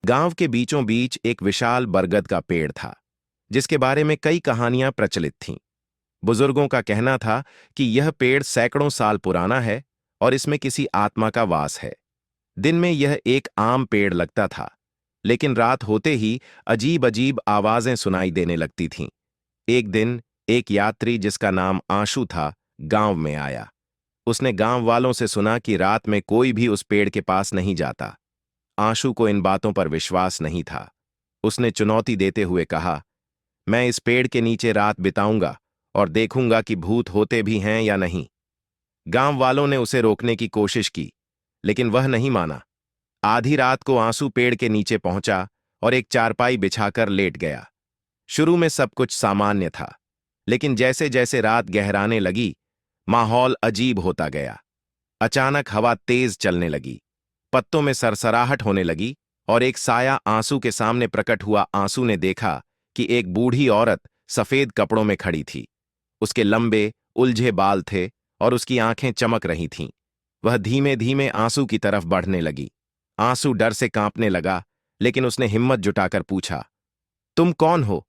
गांव के बीचों बीच एक विशाल बरगद का पेड़ था, जिसके बारे में कई कहानियां प्रचलित थीं। बुजुर्गों का कहना था कि यह पेड़ सैकड़ों साल पुराना है और इसमें किसी आत्मा का वास है। दिन में यह एक आम पेड़ लगता था, लेकिन रात होते ही अजीब अजीब आवाजें सुनाई देने लगती थीं। एक दिन एक यात्री जिसका नाम आंशु था, गांव में आया। उसने गांव वालों से सुना कि रात में कोई भी उस पेड़ के पास नहीं जाता। आंशु को इन बातों पर विश्वास नहीं था। उसने चुनौती देते हुए कहा, मैं इस पेड़ के नीचे रात बिताऊंगा और देखूंगा कि भूत होते भी हैं या नहीं। गांव वालों ने उसे रोकने की कोशिश की, लेकिन वह नहीं माना। आधी रात को आंसू पेड़ के नीचे पहुंचा और एक चारपाई बिछाकर लेट गया। शुरू में सब कुछ सामान्य था, लेकिन जैसे जैसे रात गहराने लगी, माहौल अजीब होता गया। अचानक हवा तेज चलने लगी, पत्तों में सरसराहट होने लगी और एक साया आंसू के सामने प्रकट हुआ। आंसू ने देखा कि एक बूढ़ी औरत सफेद कपड़ों में खड़ी थी। उसके लंबे, उलझे बाल थे और उसकी आंखें चमक रही थीं। वह धीमे धीमे आंसू की तरफ बढ़ने लगी। आंसू डर से कांपने लगा, लेकिन उसने हिम्मत जुटाकर पूछा, तुम कौन हो?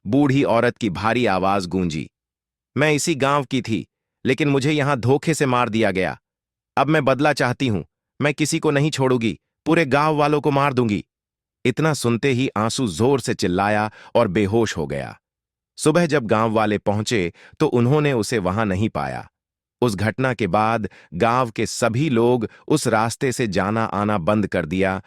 बूढ़ी औरत की भारी आवाज गूंजी, मैं इसी गांव की थी, लेकिन मुझे यहां धोखे से मार दिया गया। अब मैं बदला चाहती हूं। मैं किसी को नहीं छोड़ूंगी, पूरे गांव वालों को मार दूंगी। इतना सुनते ही आंसू जोर से चिल्लाया और बेहोश हो गया। सुबह जब गांव वाले पहुंचे तो उन्होंने उसे वहां नहीं पाया। उस घटना के बाद गांव के सभी लोग उस रास्ते से जाना आना बंद कर दिया,